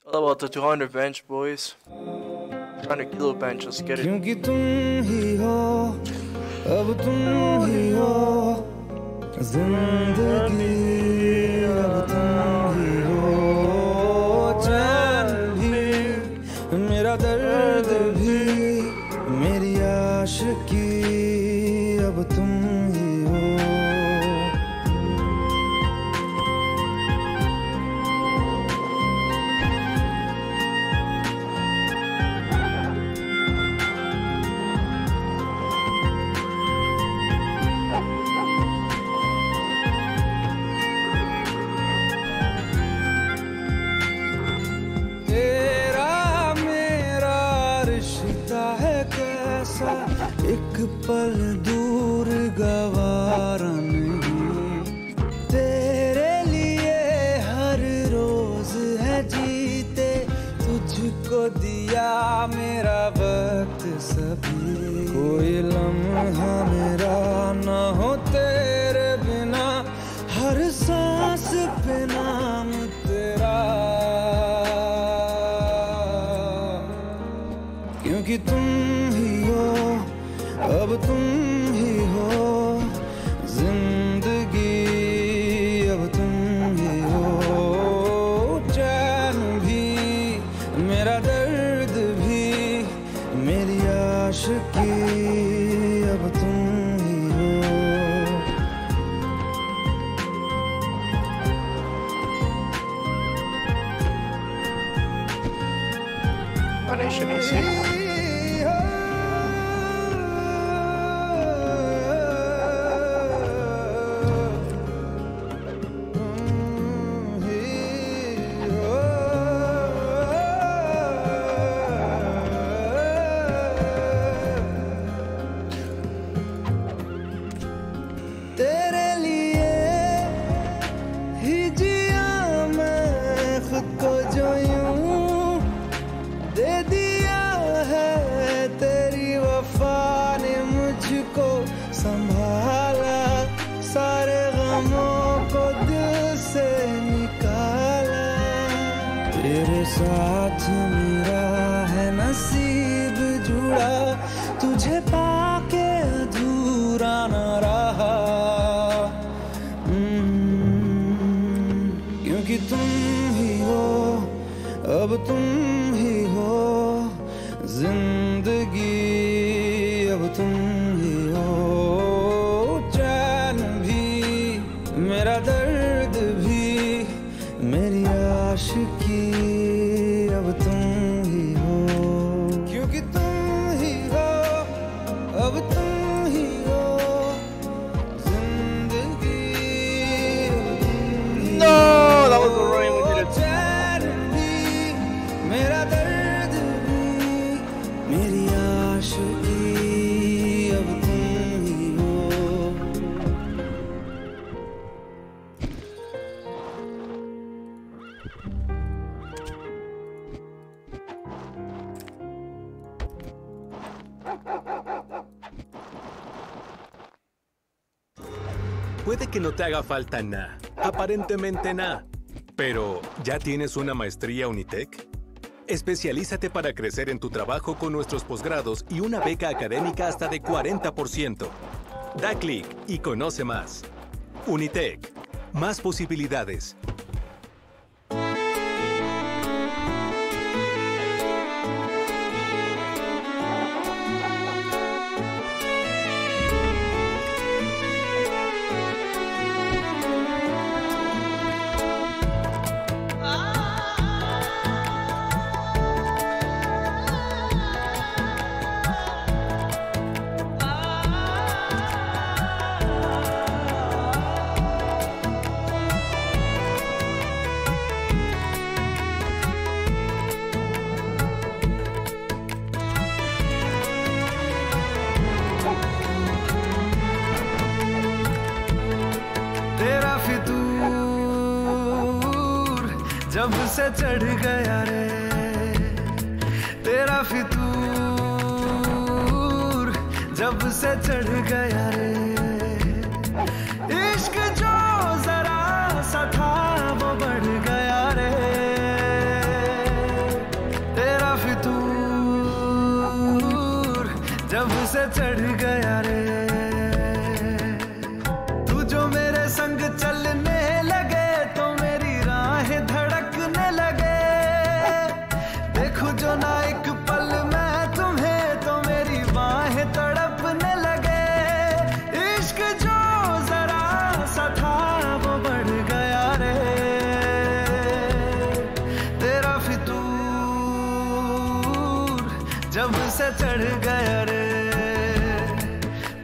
All about the 200 bench, boys. 200 kilo bench, let's get it. क्योंकि तुम ही हो, अब तुम ही हो, जिंदगी अब तुम ही हो। चैन भी, मेरा दर्द भी, मेरी आशिकी अब तुम ही हो। एक पल दूर गवारा नहीं, तेरे लिए हर रोज है जीते, तुझको दिया मेरा वक्त सभी। कोई लम्हा मेरा ना हो तेरे बिना, हर सांस पे नाम तेरा। क्योंकि तुम ही हो, अब तुम ही हो, जिंदगी अब तुम ही हो। चैन भी, मेरा दर्द भी, मेरी आशिकी अब तुम ही हो। Nation easy. तेरे लिए ही जिया मैं खुद को जो यूं दे दिया है, तेरी वफा ने मुझको संभाला, सारे गमों को दिल से निकाला। तेरे साथ मेरा है नसीब जुड़ा, तुझे पाके अधूरा न रहा। क्योंकि तुम ही हो, अब तुम ही हो, जिंदगी अब तुम ही हो। चैन भी, मेरा दर्द भी, मेरी आशिकी अब तुम ही हो। क्योंकि तुम ही हो, अब तुम ही हो, जिंदगी अब तुम ही हो। No, that was the rain we did it. चैन भी, मेरा दर्द भी, मेरी आशिकी अब तुम ही हो। Puede que no te haga falta nada, aparentemente nada, pero ¿ya tienes una maestría Unitec? Especialízate para crecer en tu trabajo con nuestros posgrados y una beca académica hasta de 40%. Da clic y conoce más. Unitec, más posibilidades. से चढ़ गया रे तेरा फितूर, जब से चढ़ गया रे इश्क जो जरा सा था वो बढ़ गया रे तेरा फितूर, जब से चढ़ गया रे। तू जो मेरे संग चलने लगे तो मेरी राहें धड़कने लगे, देखो जो ना एक पल मैं तुम्हें तो मेरी बाहें तड़पने लगे। इश्क जो जरा सा था वो बढ़ गया रे तेरा फितूर, जब से चढ़ गया रे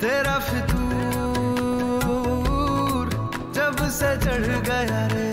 तेरा फितूर, जब से चढ़ गया रे।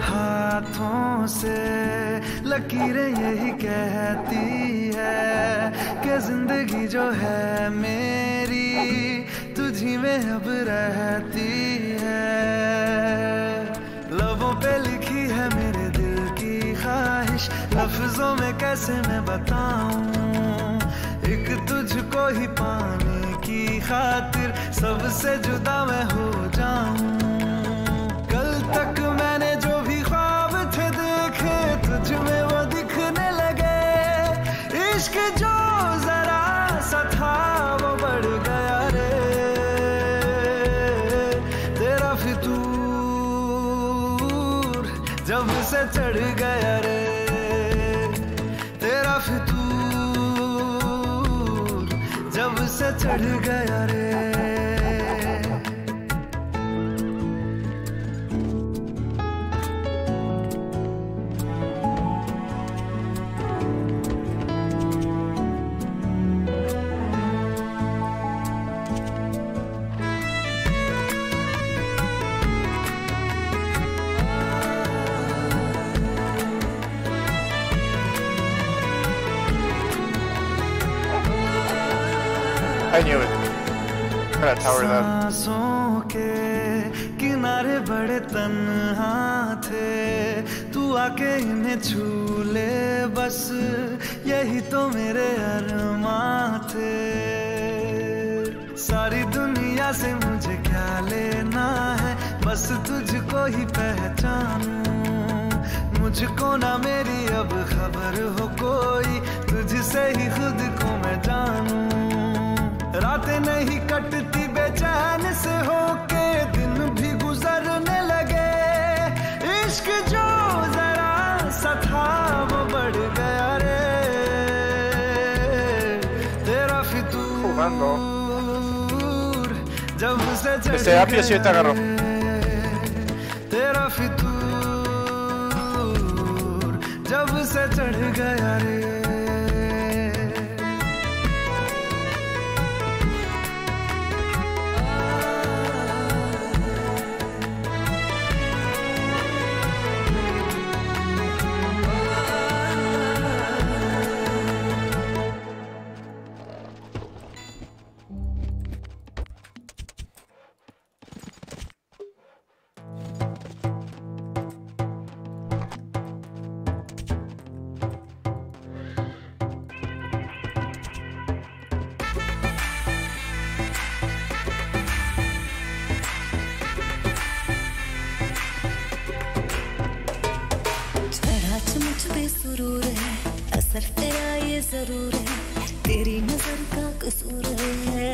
हाथों से लकीरें यही कहती है कि जिंदगी जो है मेरी तुझी में अब रहती है। लबों पे लिखी है मेरे दिल की ख्वाहिश, लफ्जों में कैसे मैं बताऊं, एक तुझको ही पाने की खातिर सबसे जुदा मैं हो जाऊं। कल तक मैंने जो भी ख्वाब थे देखे तुझ में वो दिखने लगे। इश्क जो जरा सा था वो बढ़ गया रे तेरा फितूर, जब से चढ़ गया रे तेरा फितूर, जब से चढ़ गया रे। I knew it. Gotta tower that. सांसों के किनारे बड़े तन्हा थे, तू आके इन्हें छू ले बस यही तो मेरे अरमां थे। सारी दुनिया से मुझे क्या लेना है, बस तुझको ही पहचानूं। मुझको ना मेरी अब खबर हो कोई, तुझसे ही खुद को मैं जानूं। रातें नहीं कटती बेचैन से होके, दिन भी गुजरने लगे। इश्क जो जरा सा था वो बढ़ गया रे तेरा फितूर, जब से चढ़ गया तेरा फितूर, जब से चढ़ गया रे। सुरूर है, असर तेरा ये जरूर है, तेरी नजर का कसूर है।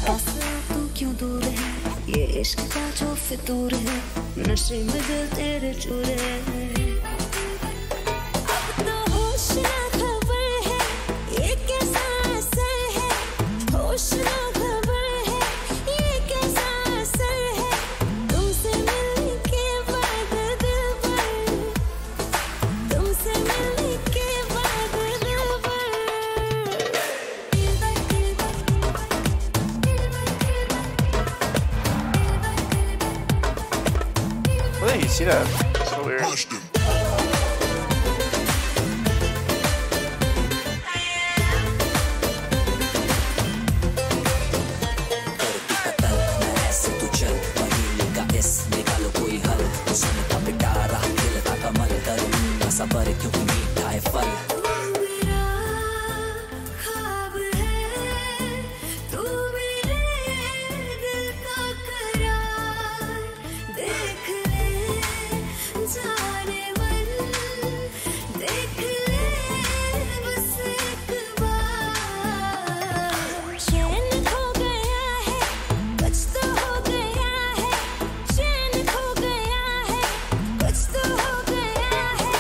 पास तू क्यों दूर है, ये इश्क का जो फितूर है, नशे में दिल तेरे चूर है। see that? So weird. सफर क्यों मीठा है फल मेरा ख्वाब है तू मेरे दिल का करार देख ले जाने मन देख ले बस एक बार चैन खो गया है कुछ तो हो गया है चैन खो गया है कुछ तो हो गया है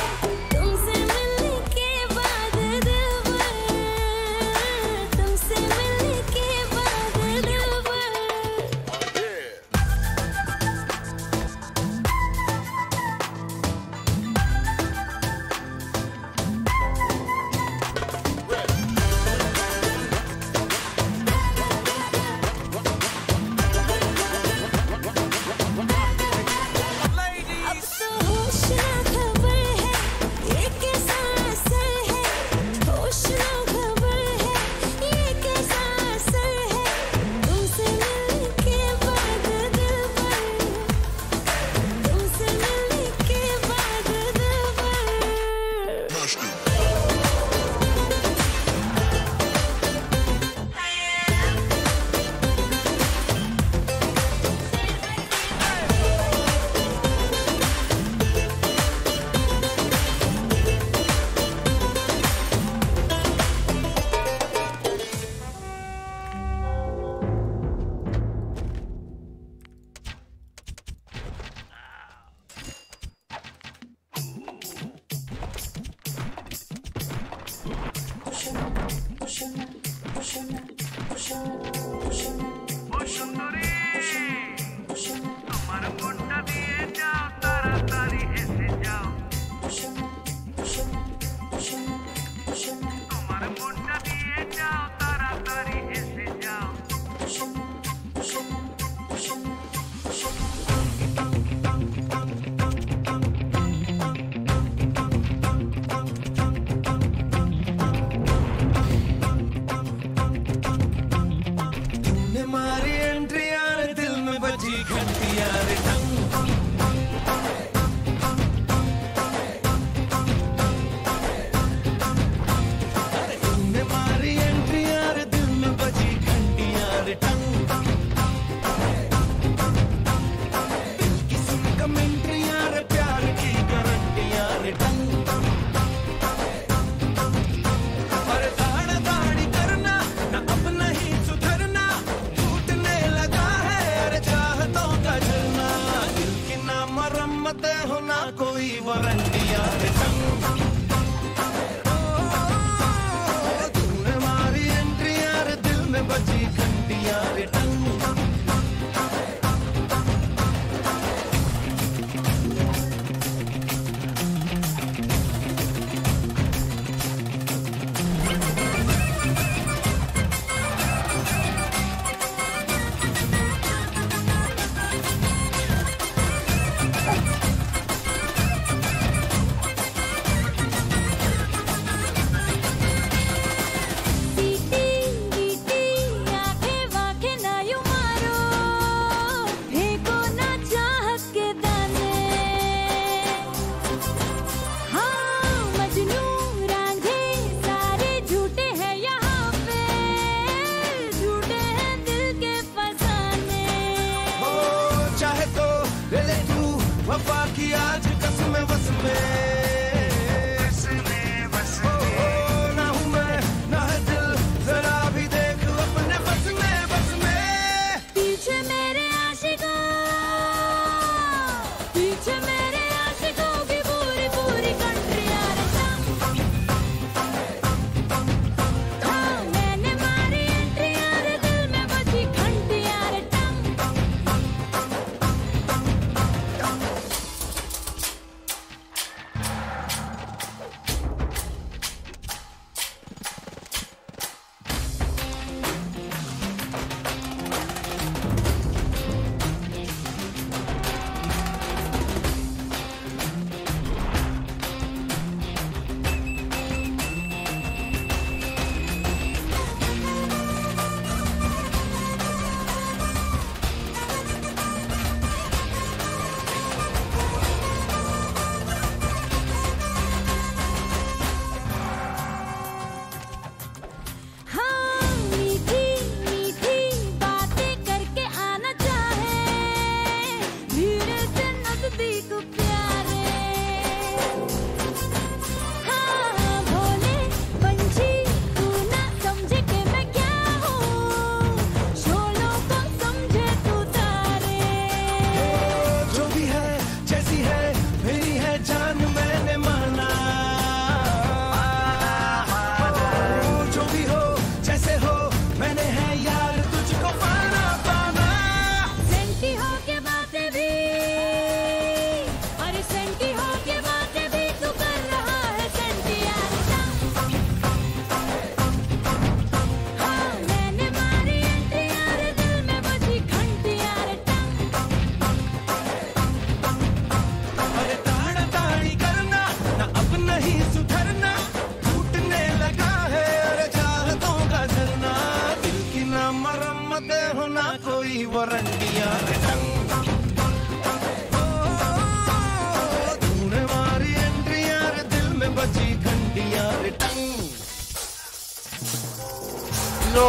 तुमसे मिलने के बाद दिलबर तुमसे मिलने के बाद दिलबर अब तो होश ना खबर है ये कैसा असर है होश ना खबर है ये कैसा असर है तुमसे मिलने के बाद दिलबर तुमसे मिलने के बाद दिलबर तूने मारी एंट्री यार दिल में बजी घंटी यार टंग तूने मारी एंट्री यार दिल में बजी घंटी यार टंग दिल की सुन कमेंट्री यार प्यार की गारंटी यार टंग और दाढ़ दाढ़ी करना ना अब नहीं सुधरना टूटने लगा है अरे चाहतों का झरना दिल की ना मरम्मत हो ना कोई वारंटी यार टंग तूने मारी एंट्री यार दिल में बजी घंटी यार टंग की वारंटियां तूने मारी एंट्रियां रे दिल में बजी घंटियां रे No.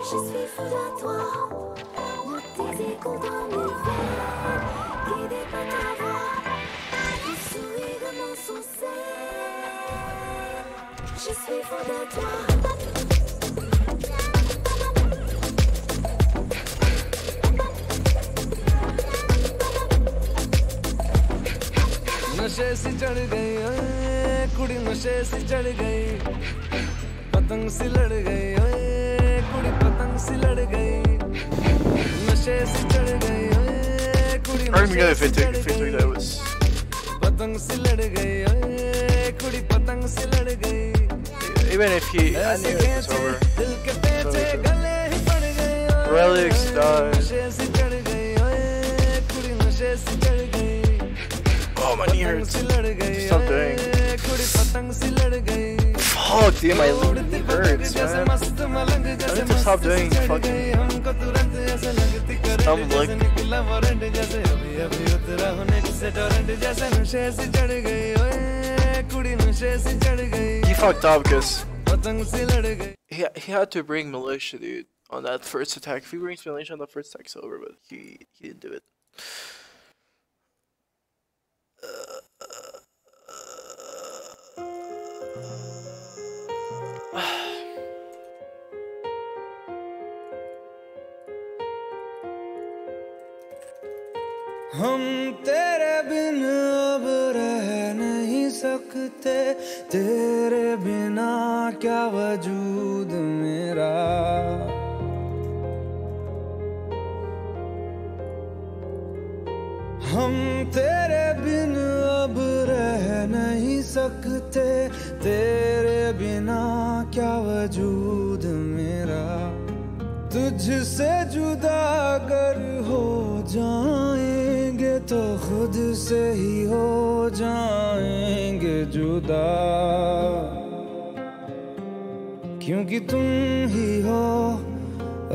Je suis folle à toi, ne t'exécute dans mes veines, guidé par ta voix, le sourire de mon succès. Je suis folle de toi. नशे सी चढ़ गई ओए कुड़ी नशे सी चढ़ गई पतंग सी लड़ गई ओए कुड़ी पतंग सी लड़ गई नशे सी चढ़ गई ओए कुड़ी नशे सी चढ़ गई पतंग सी लड़ गई ओए कुड़ी पतंग सी लड़ गई Even if he, I knew it was over. दिल के पेचे गले ही पड़ गए Relics died. नशे सी चढ़ गई ओए कुड़ी नशे सी चढ़ गई Oh, my knee hurts. Stop doing. Fuck, dude, my knee hurts, man. I need to stop doing fucking dumb look. He fucked up because he had to bring militia, dude, on that first attack. If he brings militia on the first attack, it's over, but he didn't do it. हम तेरे बिन अब रह नहीं सकते तेरे बिना क्या वजूद मेरा हम तेरे बिन अब रह नहीं सकते तेरे बिना क्या वजूद मेरा तुझसे जुदा अगर हो जाएंगे तो खुद से ही हो जाएंगे जुदा क्योंकि तुम ही हो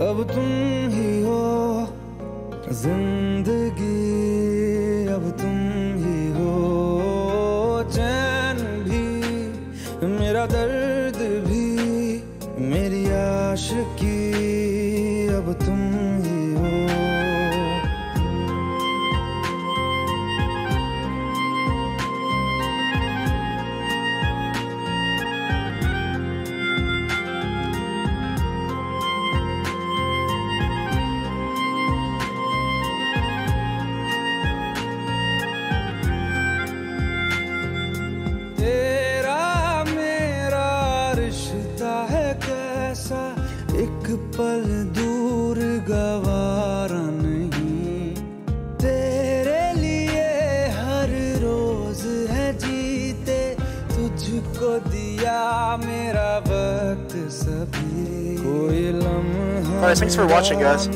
अब तुम ही हो जिंदगी अब तुम ही हो चैन भी मेरा दर्द भी मेरी आशिकी अब तुम ही हो तेरा मेरा रिश्ता है कैसा एक पल दूर गवारा नहीं तेरे लिए हर रोज है जीते तुझको दिया मेरा वक्त सभी कोई लम्हा Alright, thanks for watching, guys.